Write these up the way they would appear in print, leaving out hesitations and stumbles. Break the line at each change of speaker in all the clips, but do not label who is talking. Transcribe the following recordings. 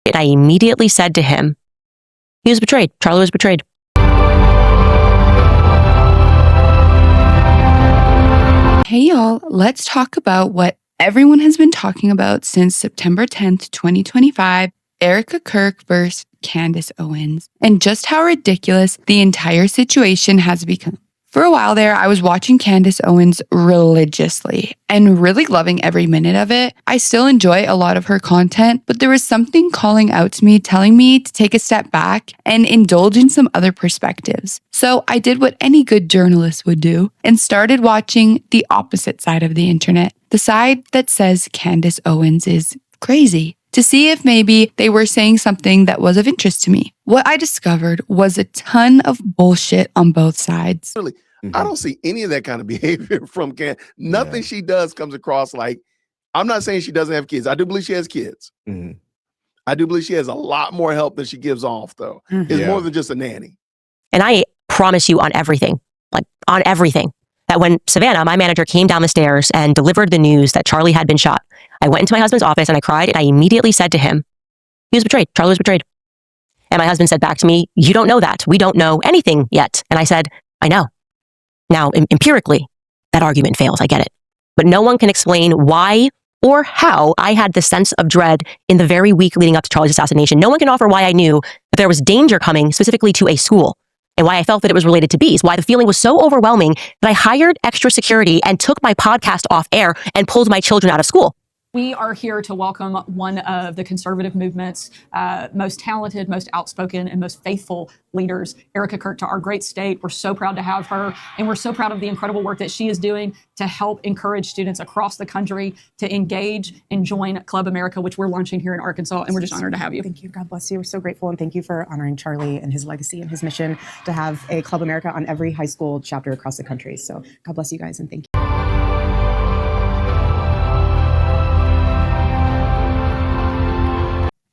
and I immediately said to him, he was betrayed. Charlie was betrayed.
Hey y'all, let's talk about what everyone has been talking about since September 10th, 2025, Erika Kirk versus Candace Owens, and just how ridiculous the entire situation has become. For a while there, I was watching Candace Owens religiously and really loving every minute of it. I still enjoy a lot of her content, but there was something calling out to me, telling me to take a step back and indulge in some other perspectives. So I did what any good journalist would do and started watching the opposite side of the internet, the side that says Candace Owens is crazy, to see if maybe they were saying something that was of interest to me. What I discovered was a ton of bullshit on both sides.
Really, I don't see any of that kind of behavior from Candace. Nothing she does comes across like, I'm not saying she doesn't have kids. I do believe she has kids. I do believe she has a lot more help than she gives off, though. It's more than just a nanny.
And I promise you on everything, that when Savannah, my manager, came down the stairs and delivered the news that Charlie had been shot, I went into my husband's office and I cried, and I immediately said to him, he was betrayed. Charlie was betrayed. And my husband said back to me, you don't know that. We don't know anything yet. And I said, I know. Now, empirically, that argument fails. I get it. But no one can explain why or how I had this sense of dread in the very week leading up to Charlie's assassination. No one can offer why I knew that there was danger coming specifically to a school, and why I felt that it was related to bees, why the feeling was so overwhelming that I hired extra security and took my podcast off air and pulled my children out of school.
We are here to welcome one of the conservative movement's most talented, most outspoken, and most faithful leaders, Erika Kirk, to our great state. We're so proud to have her, and we're so proud of the incredible work that she is doing to help encourage students across the country to engage and join Club America, which we're launching here in Arkansas, and we're just honored to have you.
Thank you. God bless you. We're so grateful, and thank you for honoring Charlie and his legacy and his mission to have a Club America on every high school chapter across the country. So God bless you guys, and thank you.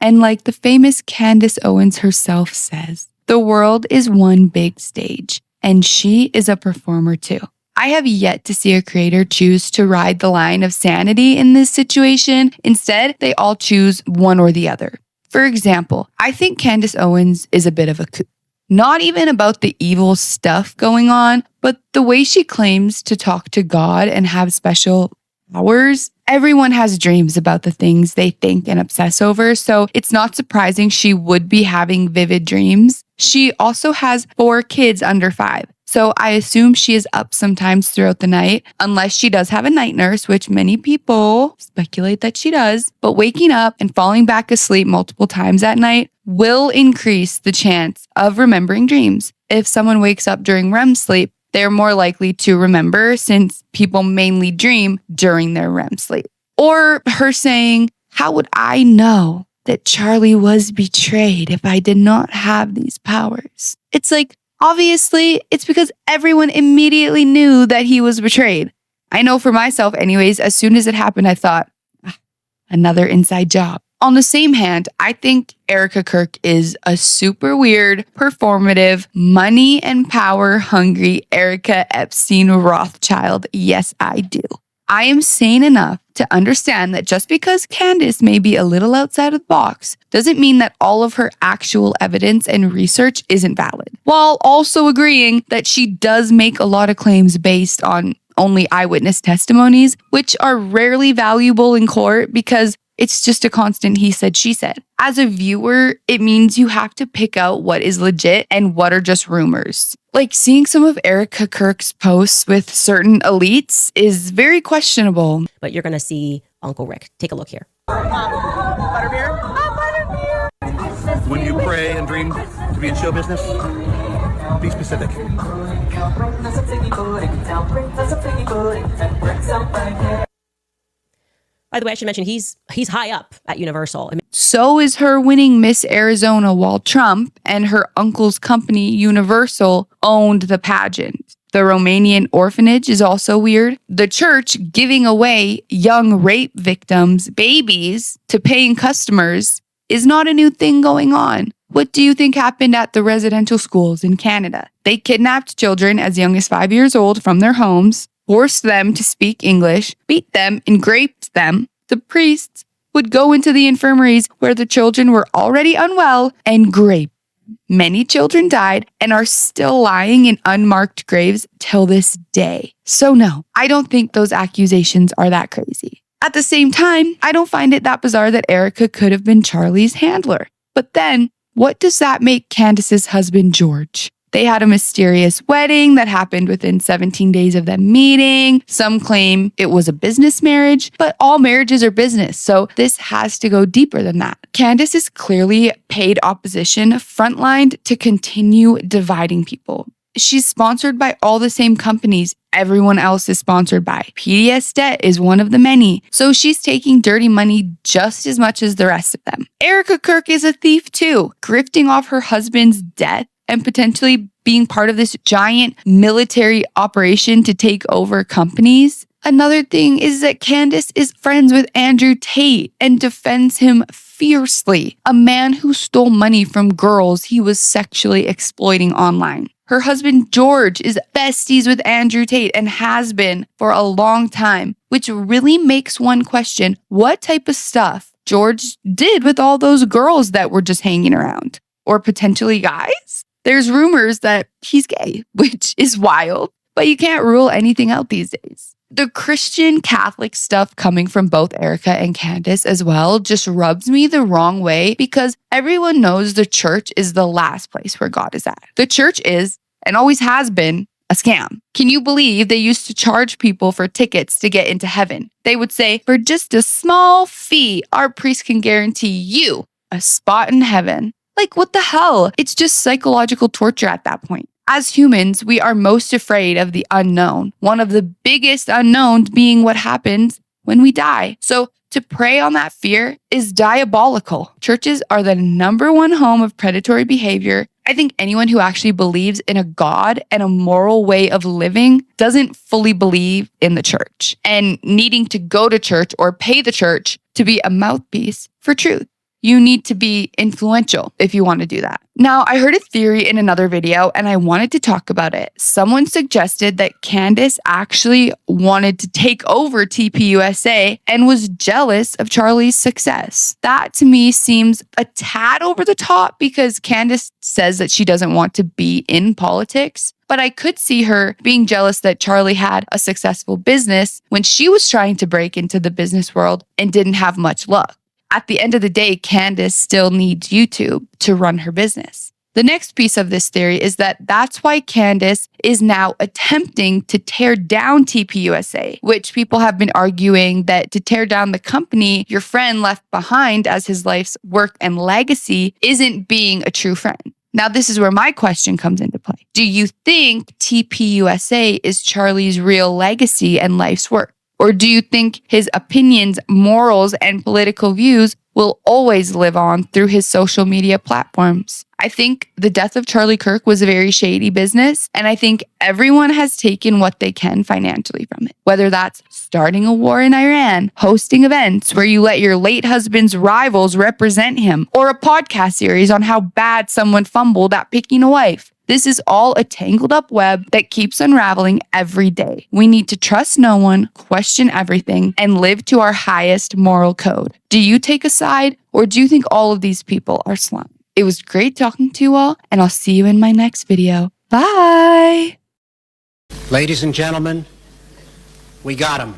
And like the famous Candace Owens herself says, the world is one big stage, and she is a performer too. I have yet to see a creator choose to ride the line of sanity in this situation. Instead, they all choose one or the other. For example, I think Candace Owens is a bit of a kook. Not even about the evil stuff going on, but the way she claims to talk to God and have special powers. Everyone has dreams about the things they think and obsess over, so it's not surprising she would be having vivid dreams. She also has 4 kids under 5, so I assume she is up sometimes throughout the night, unless she does have a night nurse, which many people speculate that she does. But waking up and falling back asleep multiple times at night will increase the chance of remembering dreams. If someone wakes up during REM sleep, they're more likely to remember, since people mainly dream during their REM sleep. Or her saying, how would I know that Charlie was betrayed if I did not have these powers? It's like, obviously, it's because everyone immediately knew that he was betrayed. I know for myself anyways, as soon as it happened, I thought, another inside job. On the same hand, I think Erika Kirk is a super weird, performative, money and power hungry Erika Epstein Rothschild. Yes, I do. I am sane enough to understand that just because Candace may be a little outside of the box doesn't mean that all of her actual evidence and research isn't valid, while also agreeing that she does make a lot of claims based on only eyewitness testimonies, which are rarely valuable in court because it's just a constant he said, she said. As a viewer, it means you have to pick out what is legit and what are just rumors. Like seeing some of Erika Kirk's posts with certain elites is very questionable.
But you're going to see Uncle Rick. Take a look here.
Butterbeer? Butterbeer! When you pray and dream to be in show business, be specific.
By the way, I should mention he's high up at Universal.
So is her winning Miss Arizona while Trump and her uncle's company, Universal, owned the pageant. The Romanian orphanage is also weird. The church giving away young rape victims' babies to paying customers is not a new thing going on. What do you think happened at the residential schools in Canada? They kidnapped children as young as 5 years old from their homes, forced them to speak English, beat them, and raped them. The priests would go into the infirmaries where the children were already unwell and grape. Many children died and are still lying in unmarked graves till this day. So no, I don't think those accusations are that crazy. At the same time, I don't find it that bizarre that Erika could have been Charlie's handler. But then, what does that make Candace's husband George? They had a mysterious wedding that happened within 17 days of them meeting. Some claim it was a business marriage, but all marriages are business, so this has to go deeper than that. Candace is clearly paid opposition, frontlined to continue dividing people. She's sponsored by all the same companies everyone else is sponsored by. PDS Debt is one of the many, so she's taking dirty money just as much as the rest of them. Erika Kirk is a thief too, grifting off her husband's debt and potentially being part of this giant military operation to take over companies. Another thing is that Candace is friends with Andrew Tate and defends him fiercely, a man who stole money from girls he was sexually exploiting online. Her husband George is besties with Andrew Tate and has been for a long time, which really makes one question what type of stuff George did with all those girls that were just hanging around, or potentially guys. There's rumors that he's gay, which is wild, but you can't rule anything out these days. The Christian Catholic stuff coming from both Erika and Candace as well just rubs me the wrong way because everyone knows the church is the last place where God is at. The church is, and always has been, a scam. Can you believe they used to charge people for tickets to get into heaven? They would say, for just a small fee, our priest can guarantee you a spot in heaven. Like, what the hell? It's just psychological torture at that point. As humans, we are most afraid of the unknown. One of the biggest unknowns being what happens when we die. So to prey on that fear is diabolical. Churches are the number one home of predatory behavior. I think anyone who actually believes in a God and a moral way of living doesn't fully believe in the church and needing to go to church or pay the church to be a mouthpiece for truth. You need to be influential if you want to do that. Now, I heard a theory in another video and I wanted to talk about it. Someone suggested that Candace actually wanted to take over TPUSA and was jealous of Charlie's success. That to me seems a tad over the top because Candace says that she doesn't want to be in politics. But I could see her being jealous that Charlie had a successful business when she was trying to break into the business world and didn't have much luck. At the end of the day, Candace still needs YouTube to run her business. The next piece of this theory is that that's why Candace is now attempting to tear down TPUSA, which people have been arguing that to tear down the company your friend left behind as his life's work and legacy isn't being a true friend. Now, this is where my question comes into play. Do you think TPUSA is Charlie's real legacy and life's work? Or do you think his opinions, morals, and political views will always live on through his social media platforms? I think the death of Charlie Kirk was a very shady business, and I think everyone has taken what they can financially from it. Whether that's starting a war in Iran, hosting events where you let your late husband's rivals represent him, or a podcast series on how bad someone fumbled at picking a wife. This is all a tangled up web that keeps unraveling every day. We need to trust no one, question everything, and live to our highest moral code. Do you take a side, or do you think all of these people are slime? It was great talking to you all, and I'll see you in my next video. Bye!
Ladies and gentlemen, we got him.